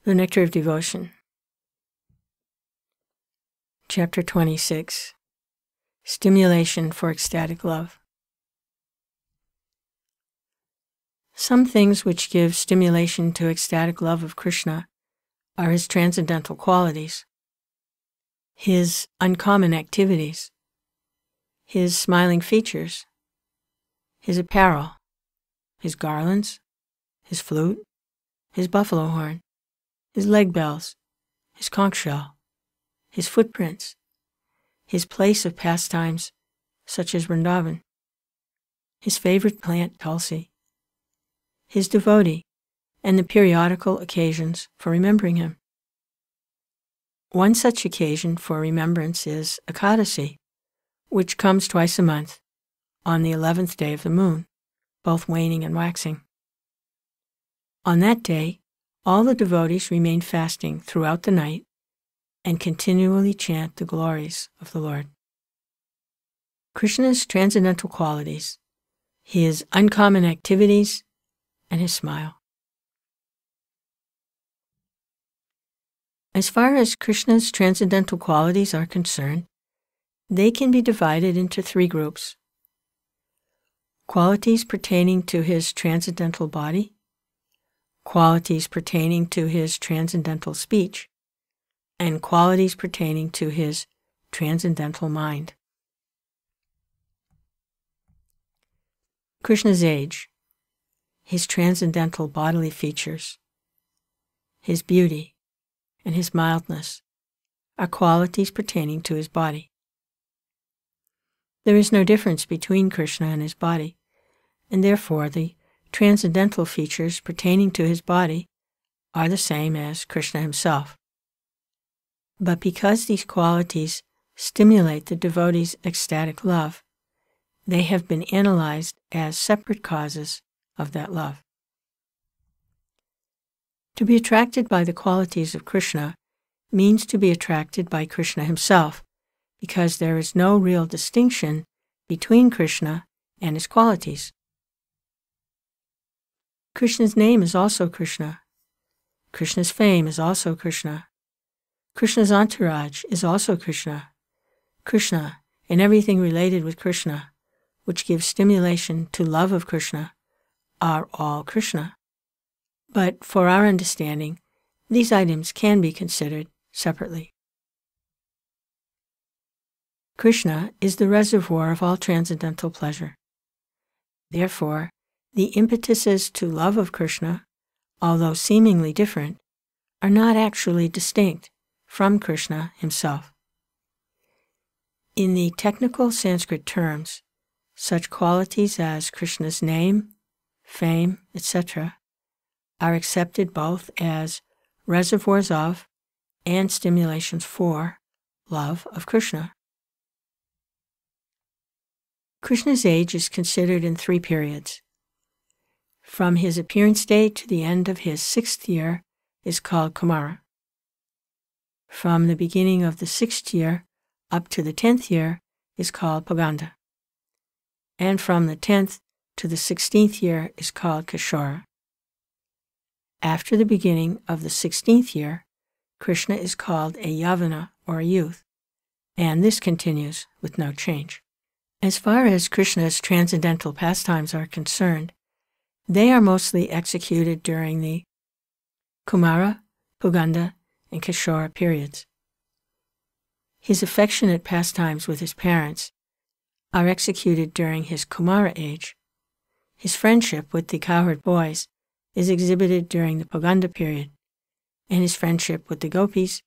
The Nectar of Devotion. Chapter 26. Stimulation for Ecstatic Love. Some things which give stimulation to ecstatic love of Kṛṣṇa are his transcendental qualities, his uncommon activities, his smiling features, his apparel, his garlands, his flute, his buffalo horn, his leg bells, his conchshell, his footprints, his place of pastimes such as Vṛndāvana, his favorite plant tulasī, his devotee, and the periodical occasions for remembering him. One such occasion for remembrance is Ecstatic, which comes twice a month on the 11th day of the moon, both waning and waxing. On that day, all the devotees remain fasting throughout the night and continually chant the glories of the Lord. Kṛṣṇa's transcendental qualities, his uncommon activities, and his smile. As far as Kṛṣṇa's transcendental qualities are concerned, they can be divided into three groups: qualities pertaining to his transcendental body, qualities pertaining to his transcendental speech, and qualities pertaining to his transcendental mind. Kṛṣṇa's age, his transcendental bodily features, his beauty, and his mildness are qualities pertaining to his body. There is no difference between Kṛṣṇa and his body, and therefore the transcendental features pertaining to his body are the same as Kṛṣṇa himself. But because these qualities stimulate the devotee's ecstatic love, they have been analyzed as separate causes of that love. To be attracted by the qualities of Kṛṣṇa means to be attracted by Kṛṣṇa himself, because there is no real distinction between Kṛṣṇa and his qualities. Kṛṣṇa's name is also Kṛṣṇa. Kṛṣṇa's fame is also Kṛṣṇa. Kṛṣṇa's entourage is also Kṛṣṇa. Kṛṣṇa and everything related with Kṛṣṇa, which gives stimulation to love of Kṛṣṇa, are all Kṛṣṇa. But for our understanding, these items can be considered separately. Kṛṣṇa is the reservoir of all transcendental pleasure. Therefore, the impetuses to love of Kṛṣṇa, although seemingly different, are not actually distinct from Kṛṣṇa himself. In the technical Sanskrit terms, such qualities as Kṛṣṇa's name, fame, etc., are accepted both as reservoirs of and stimulations for love of Kṛṣṇa. Kṛṣṇa's age is considered in three periods. From his appearance day to the end of his 6th year is called Kumara. From the beginning of the 6th year up to the 10th year is called Paganda. And from the 10th to the 16th year is called Kishora. After the beginning of the 16th year, Kṛṣṇa is called a Yavana or a youth, and this continues with no change. As far as Kṛṣṇa's transcendental pastimes are concerned, they are mostly executed during the Kumara, Paganda, and Kishora periods. His affectionate pastimes with his parents are executed during his Kumara age. His friendship with the cowherd boys is exhibited during the Paganda period, and his friendship with the gopis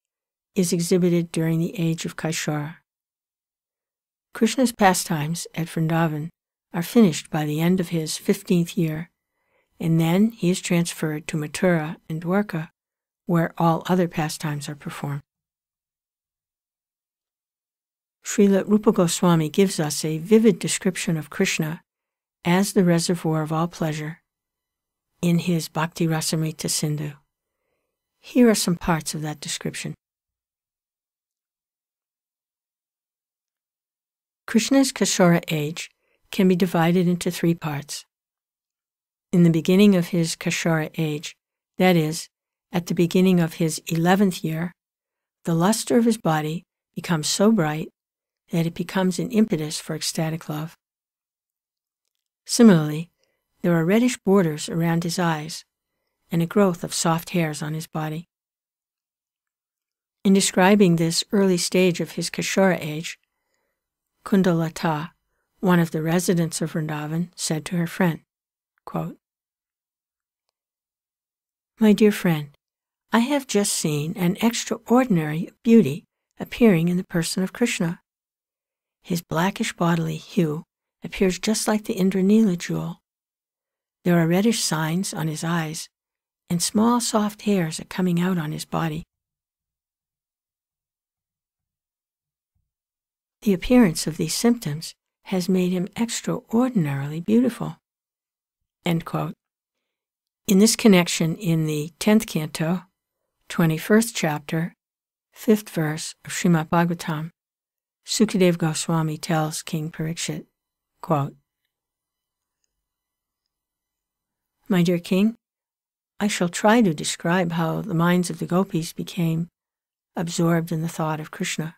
is exhibited during the age of Kishora. Kṛṣṇa's pastimes at Vṛndāvana are finished by the end of his 15th year, and then he is transferred to Mathura and Dwarka, where all other pastimes are performed. Srila Rupa Goswami gives us a vivid description of Kṛṣṇa as the reservoir of all pleasure in his Bhakti Rasamrita Sindhu. Here are some parts of that description. Kṛṣṇa's Kishora age can be divided into three parts. In the beginning of his Kishora age, that is, At the beginning of his 11th year, the luster of his body becomes so bright that it becomes an impetus for ecstatic love. Similarly, there are reddish borders around his eyes and a growth of soft hairs on his body. In describing this early stage of his Kṛṣṇa age, Kundalata, one of the residents of Vṛndāvana, said to her friend, quote, "My dear friend, I have just seen an extraordinary beauty appearing in the person of Kṛṣṇa. His blackish bodily hue appears just like the Indranila jewel. There are reddish signs on his eyes, and small soft hairs are coming out on his body. The appearance of these symptoms has made him extraordinarily beautiful." End quote. In this connection, in the 10th canto, 21st chapter, 5th verse of Srimad Bhagavatam, Sukadeva Goswami tells King Parikshit, quote, "My dear king, I shall try to describe how the minds of the gopis became absorbed in the thought of Kṛṣṇa.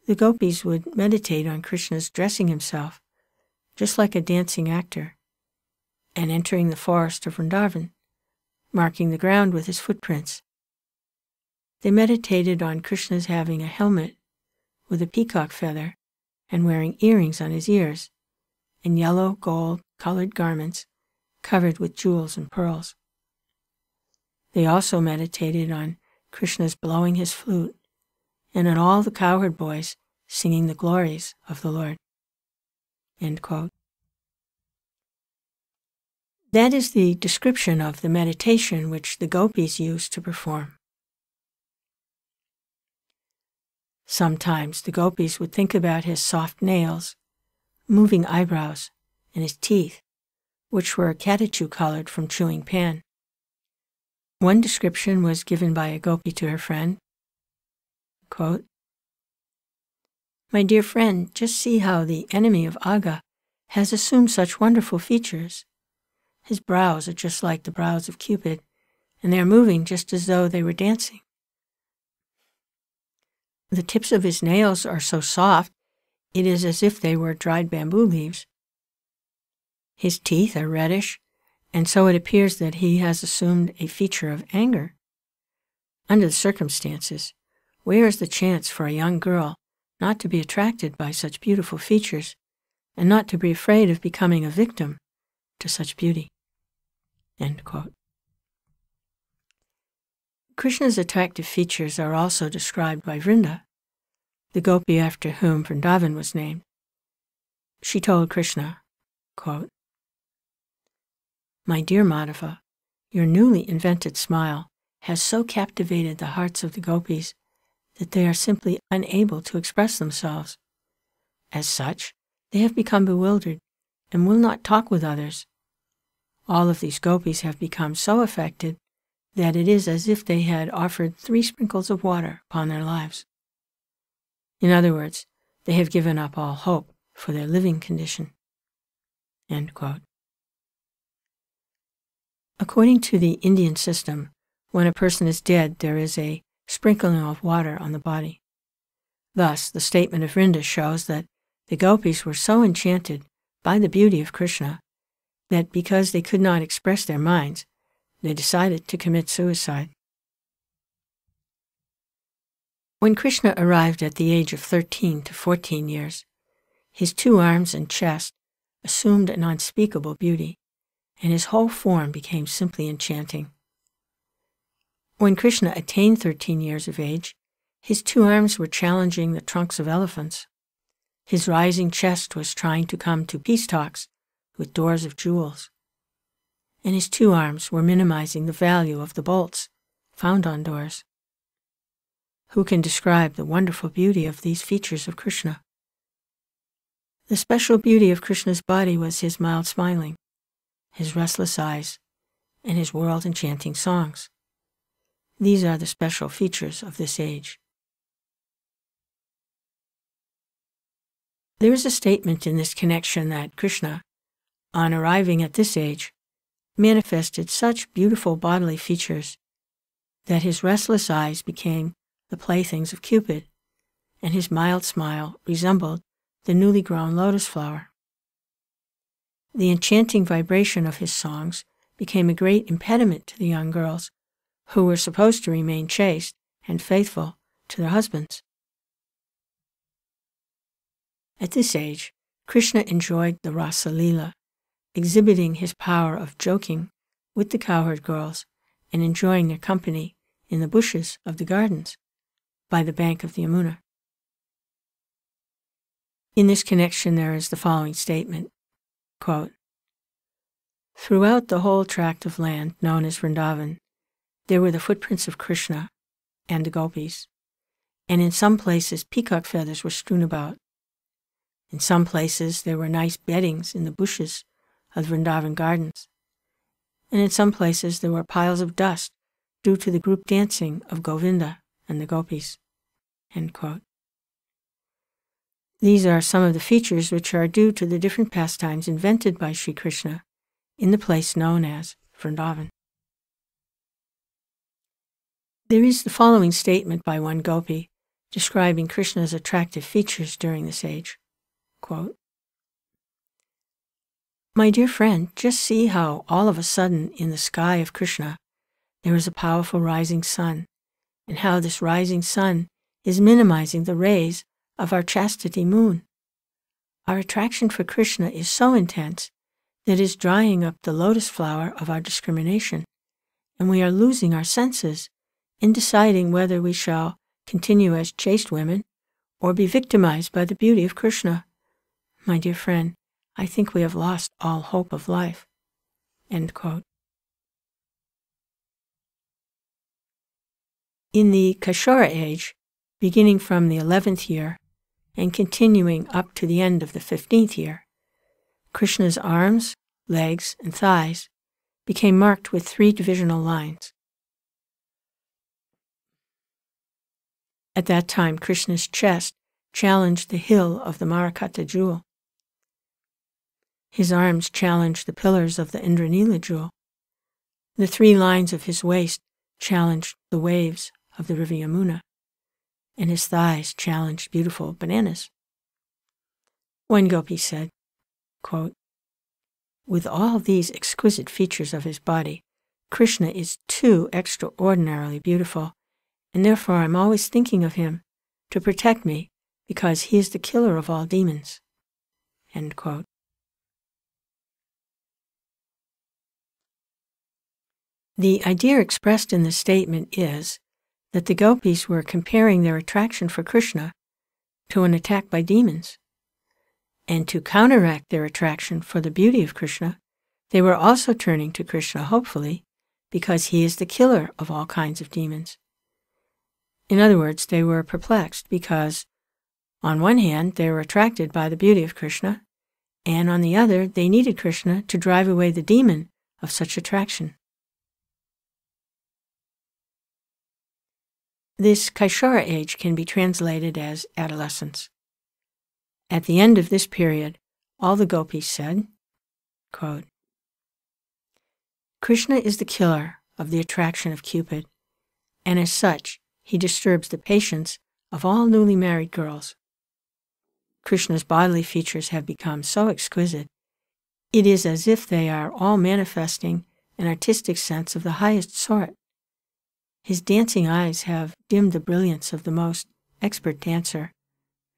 The gopis would meditate on Krishna's dressing himself just like a dancing actor and entering the forest of Vṛndāvana, marking the ground with his footprints. They meditated on Krishna's having a helmet with a peacock feather and wearing earrings on his ears and yellow gold-colored garments covered with jewels and pearls. They also meditated on Krishna's blowing his flute and on all the cowherd boys singing the glories of the Lord." End quote. That is the description of the meditation which the gopis used to perform. Sometimes the gopis would think about his soft nails, moving eyebrows, and his teeth, which were catechu-colored from chewing pan. One description was given by a gopi to her friend, quote, "My dear friend, just see how the enemy of Aga has assumed such wonderful features. His brows are just like the brows of Cupid, and they are moving just as though they were dancing. The tips of his nails are so soft, it is as if they were dried bamboo leaves. His teeth are reddish, and so it appears that he has assumed a feature of anger. Under the circumstances, where is the chance for a young girl not to be attracted by such beautiful features and not to be afraid of becoming a victim to such beauty?" End quote. Krishna's attractive features are also described by Vrinda, the gopi after whom Vṛndāvana was named. She told Kṛṣṇa, quote, "My dear Madhava, your newly invented smile has so captivated the hearts of the gopis that they are simply unable to express themselves. As such, they have become bewildered and will not talk with others. All of these gopis have become so affected that it is as if they had offered 3 sprinkles of water upon their lives. In other words, they have given up all hope for their living condition." End quote. According to the Indian system, when a person is dead, there is a sprinkling of water on the body. Thus, the statement of Vrinda shows that the gopis were so enchanted by the beauty of Kṛṣṇa that because they could not express their minds, they decided to commit suicide. When Kṛṣṇa arrived at the age of 13 to 14 years, his 2 arms and chest assumed an unspeakable beauty, and his whole form became simply enchanting. When Kṛṣṇa attained 13 years of age, his 2 arms were challenging the trunks of elephants. His rising chest was trying to come to peace talks with doors of jewels, and his 2 arms were minimizing the value of the bolts found on doors. Who can describe the wonderful beauty of these features of Kṛṣṇa? The special beauty of Kṛṣṇa's body was his mild smiling, his restless eyes, and his world-enchanting songs. These are the special features of this age. There is a statement in this connection that Kṛṣṇa, on arriving at this age, manifested such beautiful bodily features that his restless eyes became the playthings of Cupid, and his mild smile resembled the newly grown lotus flower. The enchanting vibration of his songs became a great impediment to the young girls, who were supposed to remain chaste and faithful to their husbands. At this age, Kṛṣṇa enjoyed the Rasa Lila, exhibiting his power of joking with the cowherd girls and enjoying their company in the bushes of the gardens by the bank of the Yamuna. In this connection, there is the following statement, quote, "Throughout the whole tract of land known as Vṛndāvana, there were the footprints of Kṛṣṇa and the gopis, and in some places peacock feathers were strewn about. In some places there were nice beddings in the bushes of the Vṛndāvana gardens, and in some places there were piles of dust due to the group dancing of Govinda and the gopis." End quote. These are some of the features which are due to the different pastimes invented by Sri Kṛṣṇa in the place known as Vṛndāvana. There is the following statement by one gopi describing Kṛṣṇa's attractive features during this age. Quote, "My dear friend, just see how all of a sudden in the sky of Kṛṣṇa there is a powerful rising sun, and how this rising sun is minimizing the rays of our chastity moon. Our attraction for Kṛṣṇa is so intense that it is drying up the lotus flower of our discrimination, and we are losing our senses in deciding whether we shall continue as chaste women or be victimized by the beauty of Kṛṣṇa. My dear friend, I think we have lost all hope of life." End quote. In the Kashora age, beginning from the 11th year and continuing up to the end of the 15th year, Kṛṣṇa's arms, legs, and thighs became marked with 3 divisional lines. At that time, Kṛṣṇa's chest challenged the hill of the Marakata jewel. His arms challenged the pillars of the Indranila jewel. The 3 lines of his waist challenged the waves of the river Yamuna, and his thighs challenged beautiful bananas. One gopi said, quote, "With all these exquisite features of his body, Kṛṣṇa is too extraordinarily beautiful, and therefore I'm always thinking of him to protect me because he is the killer of all demons." End quote. The idea expressed in this statement is that the gopis were comparing their attraction for Kṛṣṇa to an attack by demons, and to counteract their attraction for the beauty of Kṛṣṇa, they were also turning to Kṛṣṇa hopefully because he is the killer of all kinds of demons. In other words, they were perplexed because, on one hand, they were attracted by the beauty of Kṛṣṇa, and on the other, they needed Kṛṣṇa to drive away the demon of such attraction. This Kaishara age can be translated as adolescence. At the end of this period, all the gopis said, quote, "Kṛṣṇa is the killer of the attraction of Cupid, and as such, he disturbs the patience of all newly married girls. Kṛṣṇa's bodily features have become so exquisite, it is as if they are all manifesting an artistic sense of the highest sort. His dancing eyes have dimmed the brilliance of the most expert dancer,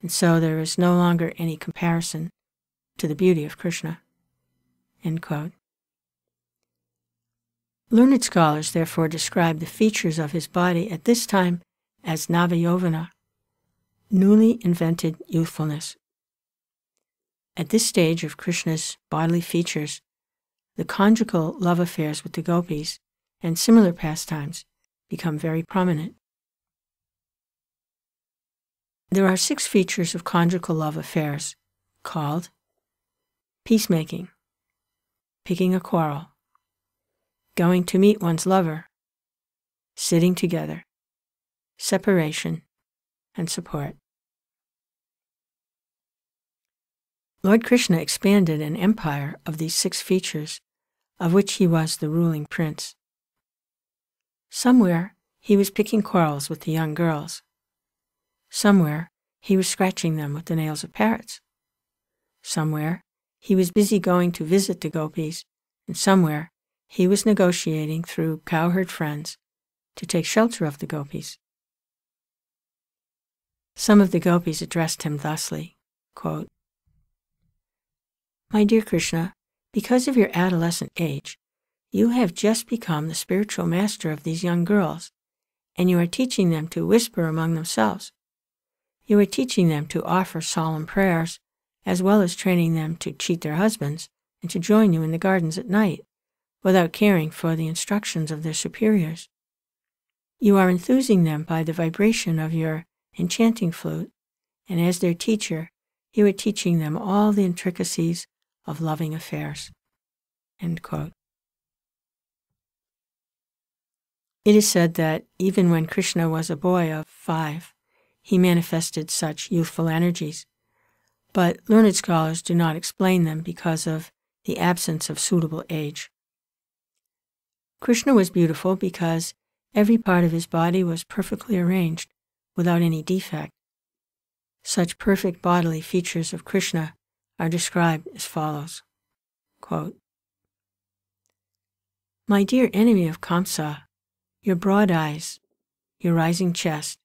and so there is no longer any comparison to the beauty of Kṛṣṇa." End quote. Learned scholars therefore describe the features of his body at this time as Navayovana, newly invented youthfulness. At this stage of Kṛṣṇa's bodily features, the conjugal love affairs with the gopis and similar pastimes become very prominent. There are 6 features of conjugal love affairs called peacemaking, picking a quarrel, going to meet one's lover, sitting together, separation, and support. Lord Kṛṣṇa expanded an empire of these 6 features, of which he was the ruling prince. Somewhere he was picking quarrels with the young girls. Somewhere, he was scratching them with the nails of parrots. Somewhere, he was busy going to visit the gopis, and somewhere, he was negotiating through cowherd friends to take shelter of the gopis. Some of the gopis addressed him thusly, quote, "My dear Kṛṣṇa, because of your adolescent age, you have just become the spiritual master of these young girls, and you are teaching them to whisper among themselves. You are teaching them to offer solemn prayers, as well as training them to cheat their husbands and to join you in the gardens at night, without caring for the instructions of their superiors. You are enthusing them by the vibration of your enchanting flute, and as their teacher, you are teaching them all the intricacies of loving affairs." End quote. It is said that even when Kṛṣṇa was a boy of 5, he manifested such youthful energies, but learned scholars do not explain them because of the absence of suitable age. Kṛṣṇa was beautiful because every part of his body was perfectly arranged, without any defect. Such perfect bodily features of Kṛṣṇa are described as follows, quote, "My dear enemy of Kamsa, your broad eyes, your rising chest,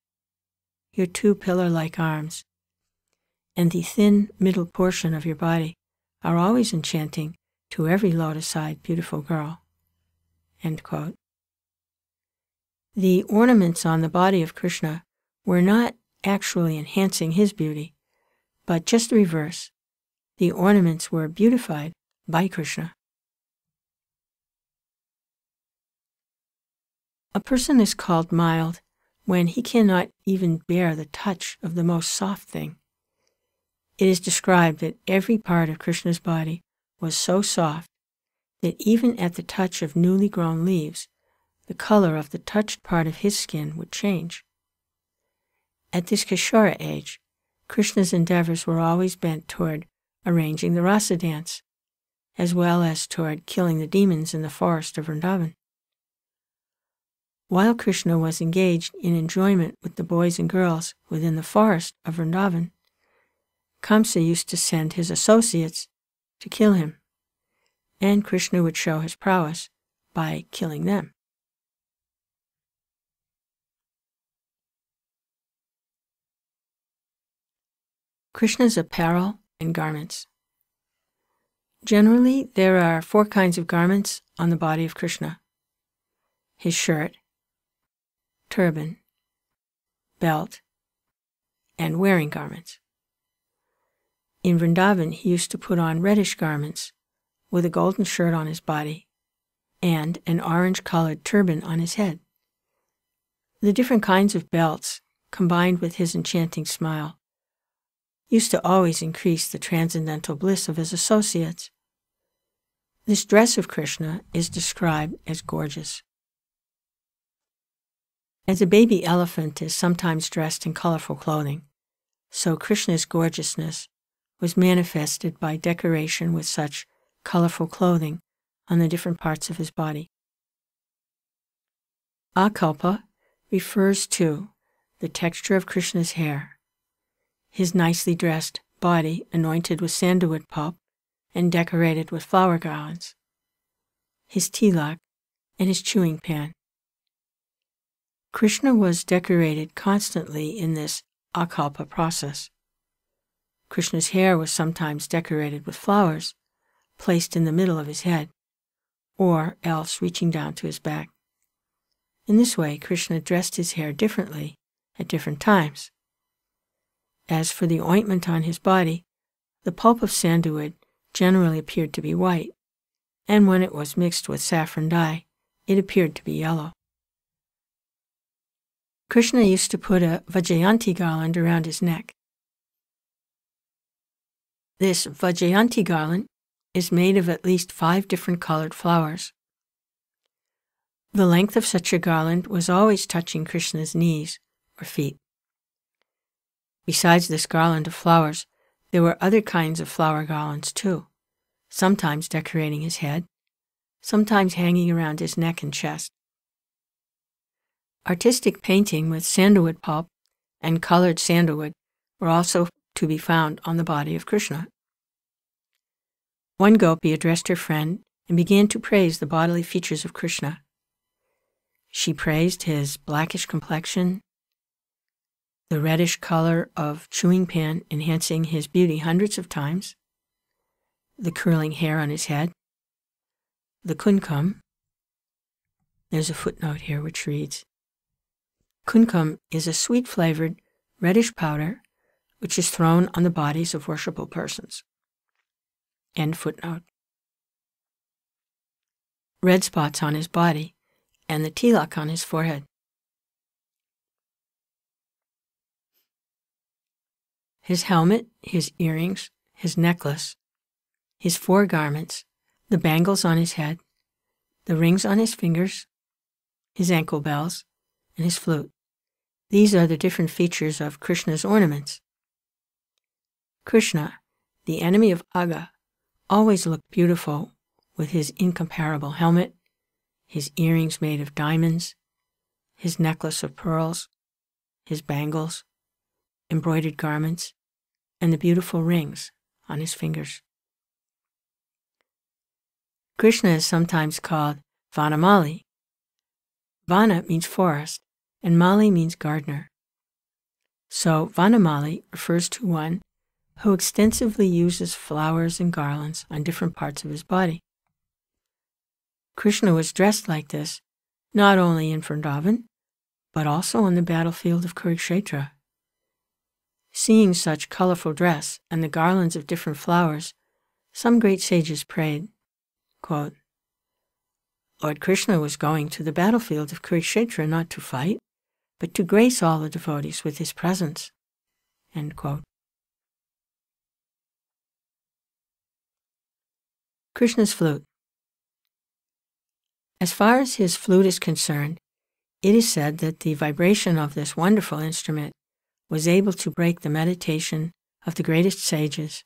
your 2 pillar-like arms, and the thin middle portion of your body are always enchanting to every lotus-eyed beautiful girl." End quote. The ornaments on the body of Kṛṣṇa were not actually enhancing his beauty, but just the reverse. The ornaments were beautified by Kṛṣṇa. A person is called mild when he cannot even bear the touch of the most soft thing. It is described that every part of Kṛṣṇa's body was so soft that even at the touch of newly grown leaves, the color of the touched part of his skin would change. At this Kishora age, Kṛṣṇa's endeavors were always bent toward arranging the rasa dance, as well as toward killing the demons in the forest of Vṛndāvana. While Kṛṣṇa was engaged in enjoyment with the boys and girls within the forest of Vṛndāvana, Kamsa used to send his associates to kill him, and Kṛṣṇa would show his prowess by killing them. Kṛṣṇa's apparel and garments. Generally, there are 4 kinds of garments on the body of Kṛṣṇa: his shirt, turban, belt, and wearing garments. In Vṛndāvana, he used to put on reddish garments with a golden shirt on his body and an orange-colored turban on his head. The different kinds of belts, combined with his enchanting smile, used to always increase the transcendental bliss of his associates. This dress of Kṛṣṇa is described as gorgeous. As a baby elephant is sometimes dressed in colorful clothing, so Kṛṣṇa's gorgeousness was manifested by decoration with such colorful clothing on the different parts of his body. Akalpa refers to the texture of Kṛṣṇa's hair, his nicely dressed body anointed with sandalwood pulp and decorated with flower garlands, his tilak, and his chewing pan. Kṛṣṇa was decorated constantly in this akalpa process. Kṛṣṇa's hair was sometimes decorated with flowers placed in the middle of his head, or else reaching down to his back. In this way, Kṛṣṇa dressed his hair differently at different times. As for the ointment on his body, the pulp of sandalwood generally appeared to be white, and when it was mixed with saffron dye, it appeared to be yellow. Kṛṣṇa used to put a Vṛndāvana garland around his neck. This Vṛndāvana garland is made of at least 5 different colored flowers. The length of such a garland was always touching Kṛṣṇa's knees or feet. Besides this garland of flowers, there were other kinds of flower garlands too, sometimes decorating his head, sometimes hanging around his neck and chest. Artistic painting with sandalwood pulp and colored sandalwood were also to be found on the body of Kṛṣṇa. One gopi addressed her friend and began to praise the bodily features of Kṛṣṇa. She praised his blackish complexion, the reddish color of chewing pan enhancing his beauty hundreds of times, the curling hair on his head, the kunkum. There's a footnote here which reads, kunkum is a sweet-flavored reddish powder which is thrown on the bodies of worshipful persons. End footnote. Red spots on his body and the tilak on his forehead. His helmet, his earrings, his necklace, his 4 garments, the bangles on his head, the rings on his fingers, his ankle bells, and his flute. These are the different features of Kṛṣṇa's ornaments. Kṛṣṇa, the enemy of Agga, always looked beautiful with his incomparable helmet, his earrings made of diamonds, his necklace of pearls, his bangles, embroidered garments, and the beautiful rings on his fingers. Kṛṣṇa is sometimes called Vṛndāvana. Vana means forest, and Mali means gardener. So Vṛndāvana refers to one who extensively uses flowers and garlands on different parts of his body. Kṛṣṇa was dressed like this not only in Vṛndāvana, but also on the battlefield of Kurukshetra. Seeing such colorful dress and the garlands of different flowers, some great sages prayed, quote, Lord Kṛṣṇa was going to the battlefield of Kurukshetra not to fight, but to grace all the devotees with his presence. End quote. Kṛṣṇa's flute. As far as his flute is concerned, it is said that the vibration of this wonderful instrument was able to break the meditation of the greatest sages,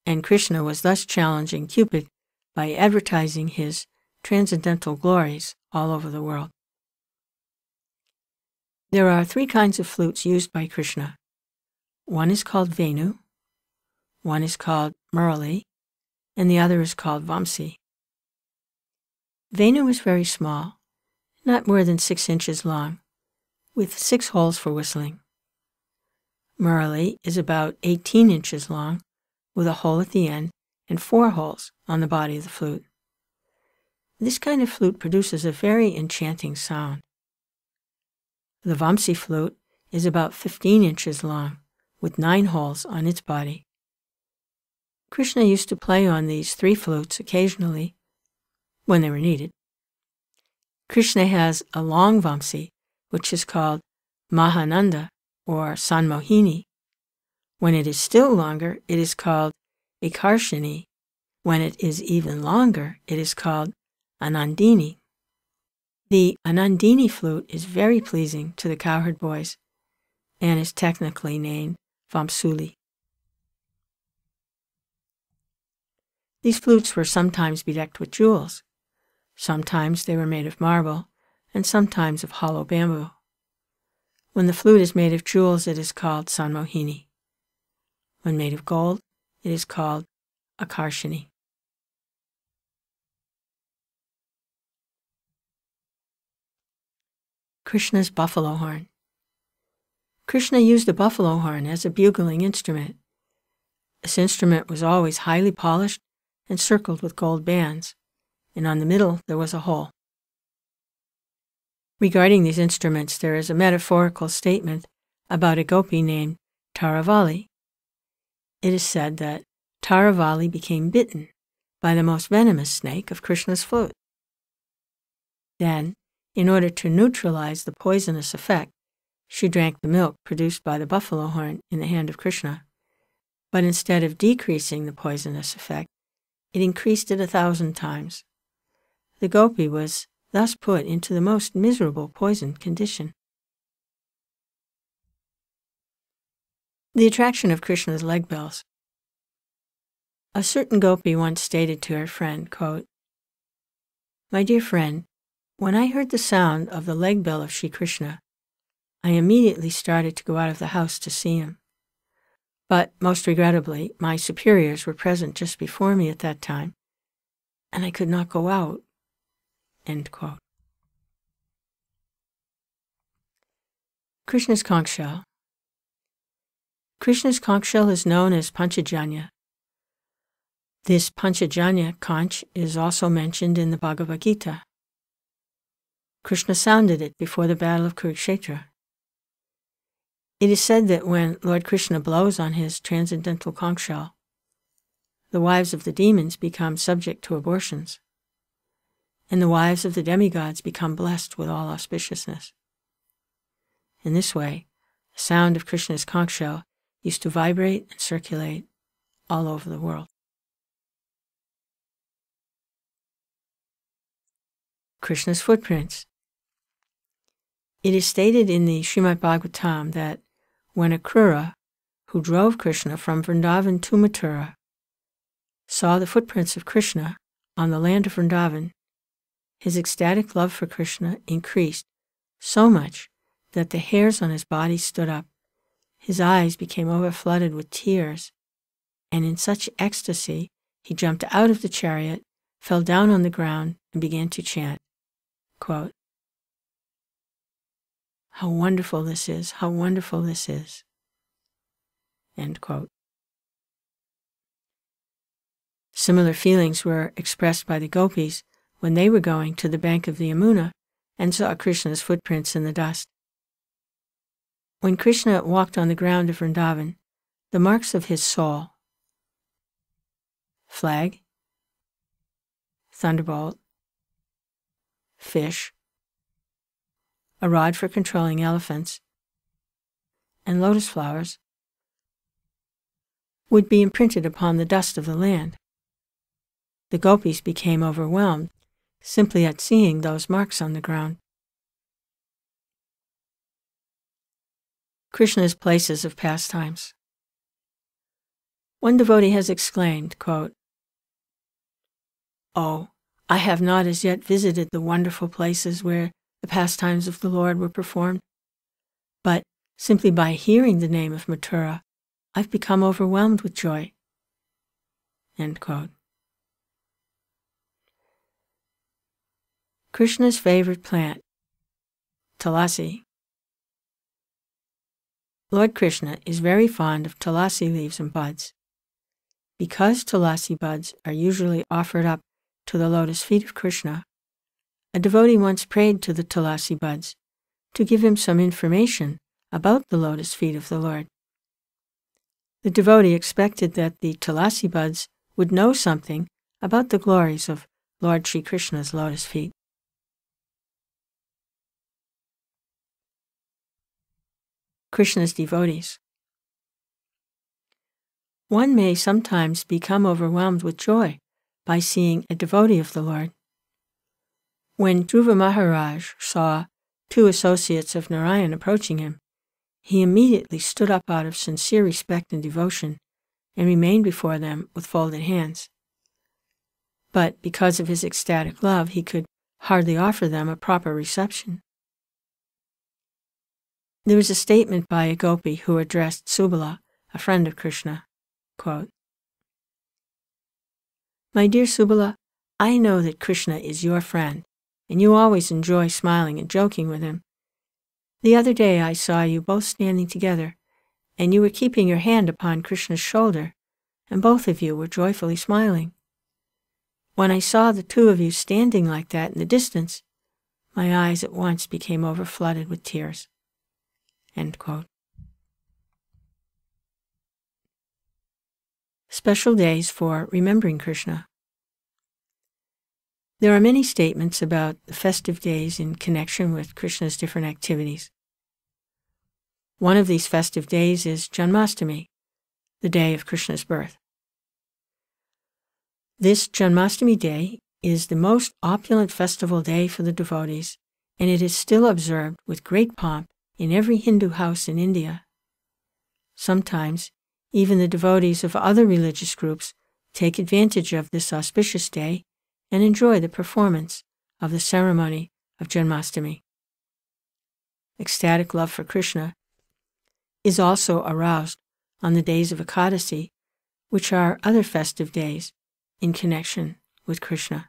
and Kṛṣṇa was thus challenging Cupid by advertising his transcendental glories all over the world. There are 3 kinds of flutes used by Kṛṣṇa. One is called Venu, one is called Murali, and the other is called Vamsi. Venu is very small, not more than 6 inches long, with 6 holes for whistling. Murali is about 18 inches long, with a hole at the end and 4 holes on the body of the flute. This kind of flute produces a very enchanting sound. The Vamsi flute is about 15 inches long, with 9 holes on its body. Kṛṣṇa used to play on these 3 flutes occasionally, when they were needed. Kṛṣṇa has a long Vamsi, which is called Mahananda or Sanmohini. When it is still longer, it is called Ekarshini. When it is even longer, it is called Anandini. The Anandini flute is very pleasing to the cowherd boys and is technically named Vamsuli. These flutes were sometimes bedecked with jewels. Sometimes they were made of marble, and sometimes of hollow bamboo. When the flute is made of jewels, it is called Sanmohini. When made of gold, it is called Akarshini. Kṛṣṇa's buffalo horn. Kṛṣṇa used the buffalo horn as a bugling instrument. This instrument was always highly polished and circled with gold bands, and on the middle there was a hole. Regarding these instruments, there is a metaphorical statement about a gopi named Taravali. It is said that Taravali became bitten by the most venomous snake of Kṛṣṇa's flute. Then, in order to neutralize the poisonous effect, she drank the milk produced by the buffalo horn in the hand of Kṛṣṇa. But instead of decreasing the poisonous effect, it increased it 1,000 times. The gopi was thus put into the most miserable poisoned condition. The attraction of Kṛṣṇa's leg bells. A certain gopi once stated to her friend, quote, My dear friend, When I heard the sound of the leg bell of Sri Kṛṣṇa, I immediately started to go out of the house to see him. But most regrettably, my superiors were present just before me at that time, and I could not go out." End quote. Krishna's conchshell. Krishna's conchshell is known as Panchajanya. This Panchajanya conch is also mentioned in the Bhagavad Gita. Kṛṣṇa sounded it before the battle of Kurukshetra. It is said that when Lord Kṛṣṇa blows on his transcendental conchshell, the wives of the demons become subject to abortions, and the wives of the demigods become blessed with all auspiciousness. In this way, the sound of Kṛṣṇa's conchshell used to vibrate and circulate all over the world. Kṛṣṇa's footprints. It is stated in the Srimad Bhagavatam that when Akrura, who drove Kṛṣṇa from Vṛndāvana to Mathura, saw the footprints of Kṛṣṇa on the land of Vṛndāvana, his ecstatic love for Kṛṣṇa increased so much that the hairs on his body stood up, his eyes became overflooded with tears, and in such ecstasy he jumped out of the chariot, fell down on the ground, and began to chant, quote, "How wonderful this is, how wonderful this is." End quote. Similar feelings were expressed by the gopis when they were going to the bank of the Yamuna and saw Kṛṣṇa's footprints in the dust. When Kṛṣṇa walked on the ground of Vṛndāvana, the marks of his soul, flag, thunderbolt, fish, a rod for controlling elephants, and lotus flowers, would be imprinted upon the dust of the land. The gopis became overwhelmed simply at seeing those marks on the ground. Kṛṣṇa's places of pastimes. One devotee has exclaimed, quote, "Oh, I have not as yet visited the wonderful places where the pastimes of the Lord were performed, but simply by hearing the name of Mathura, I've become overwhelmed with joy." End quote. Kṛṣṇa's favorite plant, tulasī. Lord Kṛṣṇa is very fond of tulasī leaves and buds. Because tulasī buds are usually offered up to the lotus feet of Kṛṣṇa, a devotee once prayed to the tulasī buds to give him some information about the lotus feet of the Lord. The devotee expected that the tulasī buds would know something about the glories of Lord Sri Kṛṣṇa's lotus feet. Kṛṣṇa's devotees. One may sometimes become overwhelmed with joy by seeing a devotee of the Lord. When Dhruva Maharaj saw two associates of Narayan approaching him, he immediately stood up out of sincere respect and devotion and remained before them with folded hands. But because of his ecstatic love, he could hardly offer them a proper reception. There is a statement by a gopi who addressed Subala, a friend of Kṛṣṇa, quote, "My dear Subala, I know that Kṛṣṇa is your friend, and you always enjoy smiling and joking with him. The other day I saw you both standing together, and you were keeping your hand upon Kṛṣṇa's shoulder, and both of you were joyfully smiling. When I saw the two of you standing like that in the distance, my eyes at once became overflooded with tears." End quote. Special days for remembering Kṛṣṇa. There are many statements about the festive days in connection with Kṛṣṇa's different activities. One of these festive days is Janmashtami, the day of Kṛṣṇa's birth. This Janmashtami day is the most opulent festival day for the devotees, and it is still observed with great pomp in every Hindu house in India. Sometimes, even the devotees of other religious groups take advantage of this auspicious day and enjoy the performance of the ceremony of Janmashtami. Ecstatic love for Kṛṣṇa is also aroused on the days of Ekadasi, which are other festive days in connection with Kṛṣṇa.